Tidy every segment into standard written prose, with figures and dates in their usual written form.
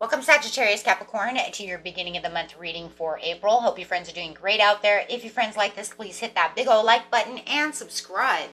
Welcome, Sagittarius, Capricorn, to your beginning of the month reading for April. Hope you friends are doing great out there. If you friends like this, please hit that big old like button and subscribe.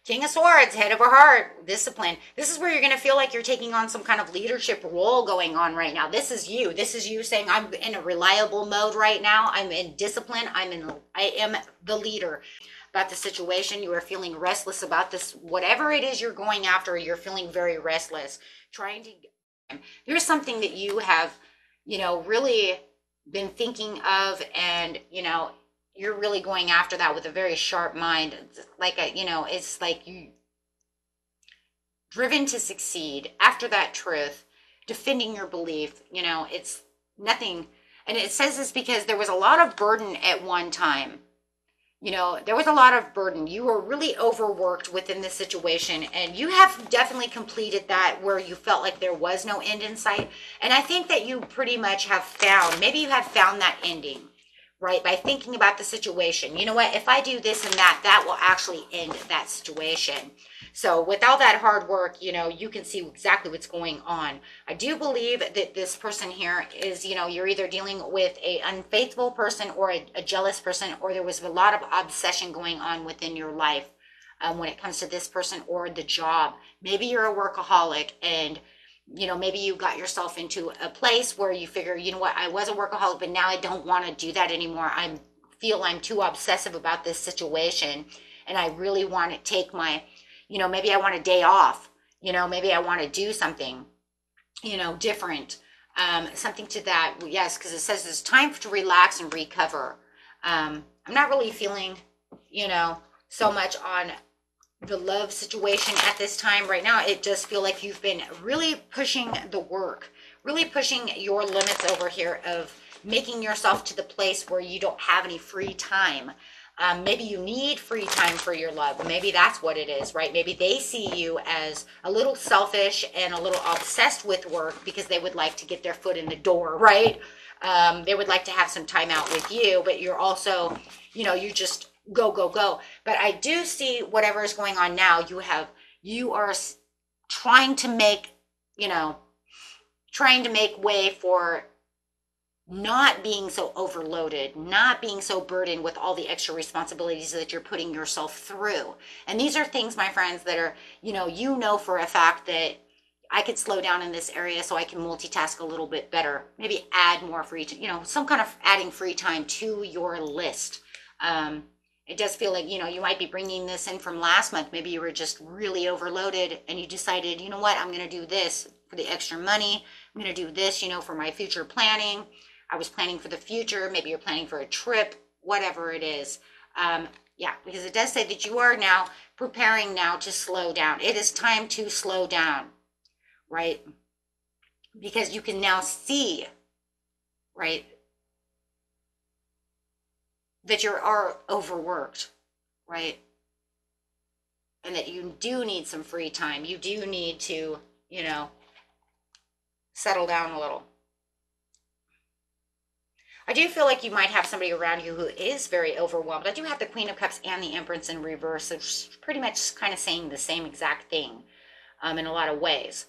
King of Swords, head over heart, discipline. This is where you're going to feel like you're taking on some kind of leadership role going on right now. This is you. This is you saying, I'm in a reliable mode right now. I'm in discipline. I am the leader. About the situation, you are feeling restless about this, whatever it is you're going after, you're feeling very restless, there's something that you have, really been thinking of, and, you're really going after that with a very sharp mind. It's like you driven to succeed after that truth, defending your belief, it's nothing. And it says this because there was a lot of burden at one time. There was a lot of burden. You were really overworked within this situation, and you have definitely completed that where you felt like there was no end in sight. And I think that you pretty much have maybe you have found that ending, right? By thinking about the situation. You know what? If I do this and that will actually end that situation. So with all that hard work, you can see exactly what's going on. I do believe that this person here is, you're either dealing with an unfaithful person or a jealous person, or there was a lot of obsession going on within your life when it comes to this person or the job. Maybe you're a workaholic, and maybe you got yourself into a place where you figure, you know what, I was a workaholic, but now I don't want to do that anymore. I feel I'm too obsessive about this situation, and I really want to take my, maybe I want a day off, maybe I want to do something, different, something to that. Yes, because it says it's time to relax and recover. I'm not really feeling, so much on the love situation at this time. Right now, it does feel like you've been really pushing the work, really pushing your limits over here of making yourself to the place where you don't have any free time. Maybe you need free time for your love. Maybe that's what it is, right? Maybe they see you as a little selfish and a little obsessed with work because they would like to get their foot in the door, right? They would like to have some time out with you, but you're also, you just go, go, go. But I do see whatever is going on now. You are trying to make, way for not being so overloaded, not being so burdened with all the extra responsibilities that you're putting yourself through. And these are things, my friends, that are, for a fact that I could slow down in this area so I can multitask a little bit better. Maybe add more free time, some kind of adding free time to your list. It does feel like, you might be bringing this in from last month. Maybe you were just really overloaded and you decided, you know what, I'm going to do this for the extra money. I'm going to do this, for my future planning. I was planning for the future. Maybe you're planning for a trip, whatever it is. Because it does say that you are now preparing now to slow down. It is time to slow down, right? Because you can now see, right, that you are overworked, right? And that you do need some free time. You do need to, settle down a little. I do feel like you might have somebody around you who is very overwhelmed. I do have the Queen of Cups and the Empress in reverse. It's pretty much kind of saying the same exact thing in a lot of ways.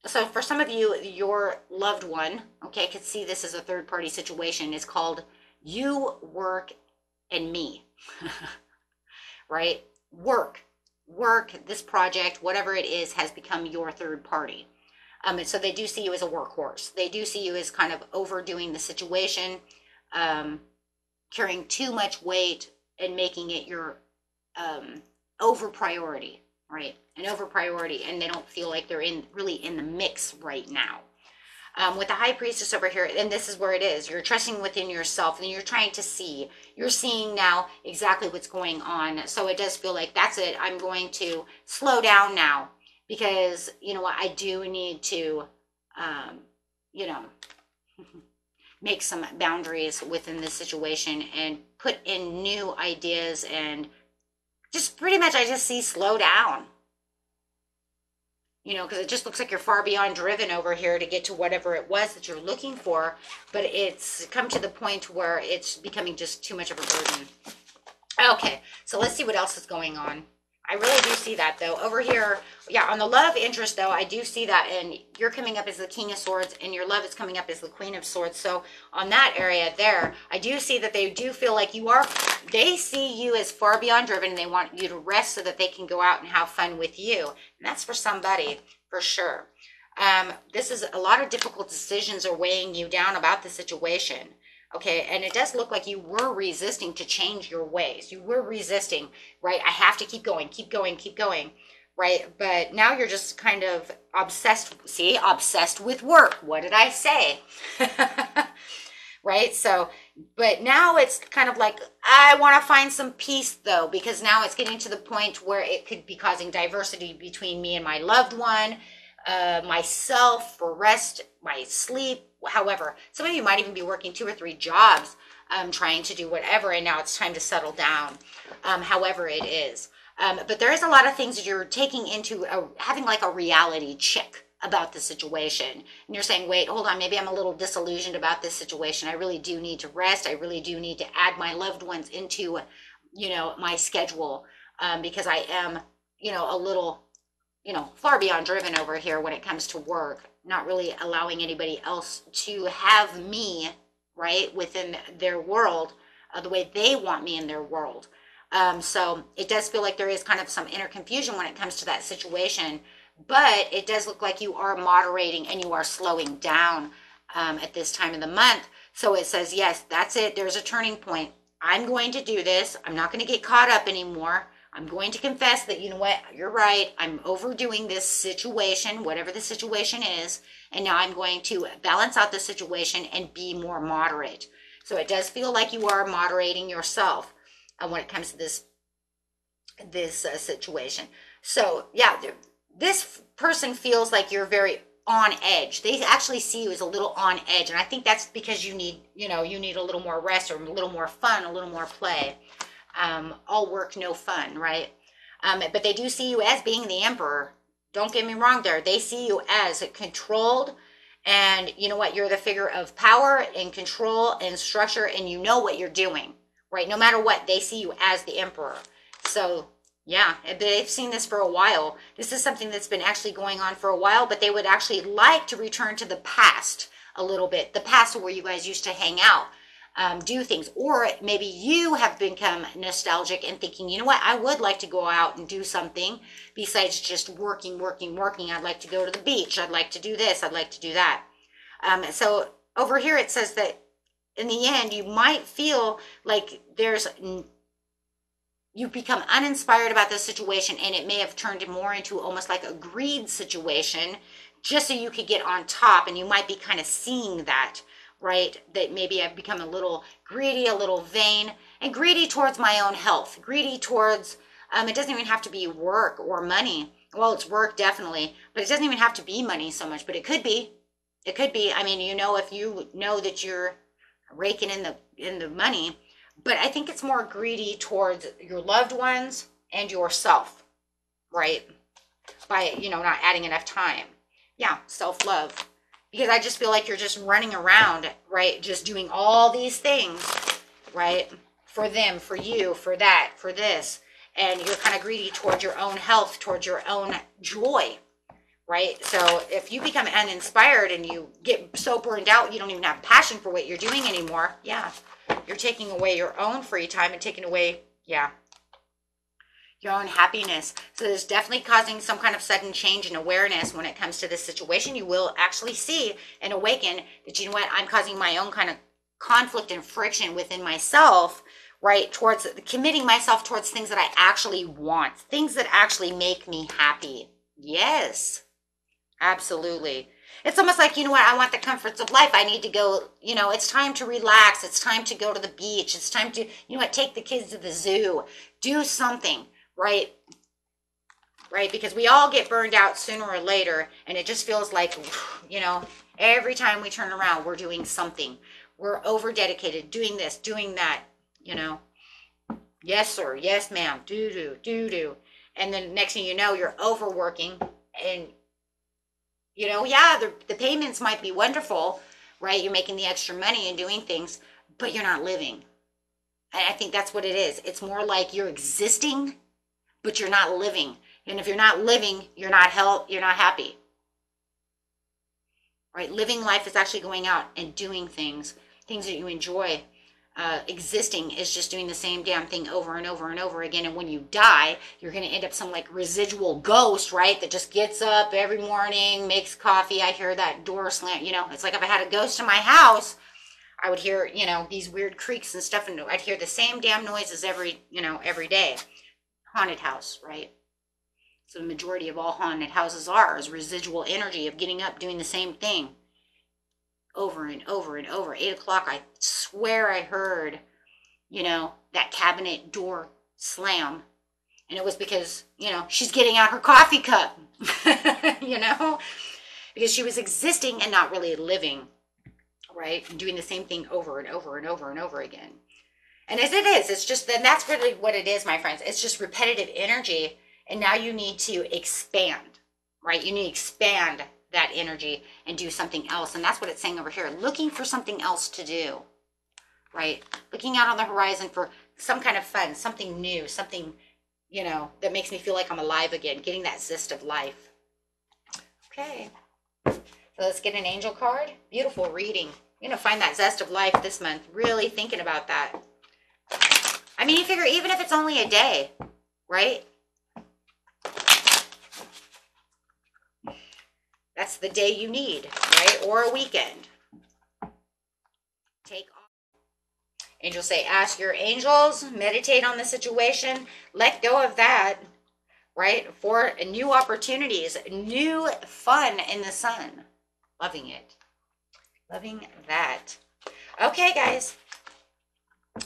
So for some of you, your loved one, okay, could see this as a third-party situation. It's called you, work, and me, right? Work, this project, whatever it is, has become your third party. And so they do see you as a workhorse. They do see you as kind of overdoing the situation, carrying too much weight and making it your over priority, right? An over priority, and they don't feel like they're really in the mix right now. With the High Priestess over here, and this is where it is. You're trusting within yourself, and you're trying to see. You're seeing now exactly what's going on. So it does feel like, that's it. I'm going to slow down now. Because, what, I do need to, make some boundaries within this situation and put in new ideas, and just pretty much I just see slow down. Because it just looks like you're far beyond driven over here to get to whatever it was that you're looking for. But it's come to the point where it's becoming just too much of a burden. Okay, so let's see what else is going on. I really do see that though. Over here, yeah, on the love interest though, I do see that, and you're coming up as the King of Swords and your love is coming up as the Queen of Swords. So on that area there, I do see that they do feel like they see you as far beyond driven, and they want you to rest so that they can go out and have fun with you. And that's for somebody, for sure. This is a lot of difficult decisions are weighing you down about the situation. Okay, and it does look like you were resisting to change your ways. You were resisting, right? I have to keep going, keep going, keep going, right? But now you're just kind of obsessed, see, obsessed with work. What did I say? Right? So, but now it's kind of like, I want to find some peace though, because now it's getting to the point where it could be causing diversity between me and my loved one, myself, for rest, my sleep. However, some of you might even be working 2 or 3 jobs, trying to do whatever, and now it's time to settle down, however it is. But there is a lot of things that you're taking into having like a reality check about the situation. And you're saying, wait, hold on, maybe I'm a little disillusioned about this situation. I really do need to rest. I really do need to add my loved ones into, my schedule, because I am, a little, far beyond driven over here when it comes to work. Not really allowing anybody else to have me, right, within their world, the way they want me in their world. So it does feel like there is kind of some inner confusion when it comes to that situation, but it does look like you are moderating and you are slowing down at this time of the month. So it says, yes, that's it. There's a turning point. I'm going to do this. I'm not going to get caught up anymore. I'm going to confess that, you know what, you're right. I'm overdoing this situation, whatever the situation is. And now I'm going to balance out the situation and be more moderate. So it does feel like you are moderating yourself when it comes to this situation. So yeah, this person feels like you're very on edge. They actually see you as a little on edge. And I think that's because you need a little more rest, or a little more fun, a little more play. All work, no fun, right? But they do see you as being the emperor. Don't get me wrong there. They see you as controlled, and you know what? You're the figure of power and control and structure, and you know what you're doing, right? No matter what, they see you as the emperor. So yeah, they've seen this for a while. This is something that's been actually going on for a while, but they would actually like to return to the past a little bit. The past where you guys used to hang out. Do things, or maybe you have become nostalgic and thinking, you know what, I would like to go out and do something besides just working. I'd like to go to the beach. I'd like to do this. I'd like to do that. So over here it says that in the end, you might feel like you've become uninspired about this situation, and it may have turned more into almost like a greed situation, just so you could get on top, and you might be kind of seeing that. Right? That maybe I've become a little greedy, a little vain, and greedy towards my own health, greedy towards, it doesn't even have to be work or money. Well, it's work definitely, but it doesn't even have to be money so much, but it could be. It could be. I mean, if you know that you're raking in the money, but I think it's more greedy towards your loved ones and yourself, right? By, not adding enough time. Yeah, self-love. Because I just feel like you're just running around, right? Just doing all these things, right? For them, for you, for that, for this. And you're kind of greedy towards your own health, towards your own joy, right? So if you become uninspired and you get so burned out, you don't even have passion for what you're doing anymore. Yeah, you're taking away your own free time and taking away, your own happiness. So there's definitely causing some kind of sudden change in awareness when it comes to this situation. You will actually see and awaken that, you know what, I'm causing my own kind of conflict and friction within myself, right? Towards committing myself towards things that I actually want, things that actually make me happy. Yes, absolutely. It's almost like, you know what, I want the comforts of life. I need to go, it's time to relax. It's time to go to the beach. It's time to, take the kids to the zoo, do something. Right? Because we all get burned out sooner or later, and it just feels like, every time we turn around, we're doing something. We're over dedicated, doing this, doing that, Yes, sir. Yes, ma'am. Do. And then next thing you know, you're overworking, and, the payments might be wonderful, right? You're making the extra money and doing things, but you're not living. And I think that's what it is. It's more like you're existing, but you're not living. And if you're not living, you're not you're not happy. Right? Living life is actually going out and doing things that you enjoy. Existing is just doing the same damn thing over and over and over again. And when you die, you're going to end up some like residual ghost, right? That just gets up every morning, makes coffee. I hear that door slam. You know, it's like if I had a ghost in my house, I would hear, you know, these weird creaks and stuff. And I'd hear the same damn noises every day. Haunted house, right? So the majority of all haunted houses is residual energy of getting up, doing the same thing over and over and over. 8 o'clock, I swear I heard, you know, that cabinet door slam. And it was because, you know, she's getting out her coffee cup, you know, because she was existing and not really living, right? And doing the same thing over and over and over and over again. And as it is, it's just, then that's really what it is, my friends. It's just repetitive energy. And now you need to expand, right? You need to expand that energy and do something else. And that's what it's saying over here. Looking for something else to do, right? Looking out on the horizon for some kind of fun, something new, something, you know, that makes me feel like I'm alive again, getting that zest of life. Okay. So let's get an angel card. Beautiful reading. You're going to find that zest of life this month. Really thinking about that. I mean, you figure even if it's only a day, right? That's the day you need, right? Or a weekend. Take off. Angels say, ask your angels, meditate on the situation, let go of that, right? For new opportunities, new fun in the sun. Loving it. Loving that. Okay, guys.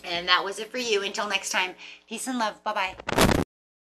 And that was it for you. Until next time, peace and love. Bye-bye.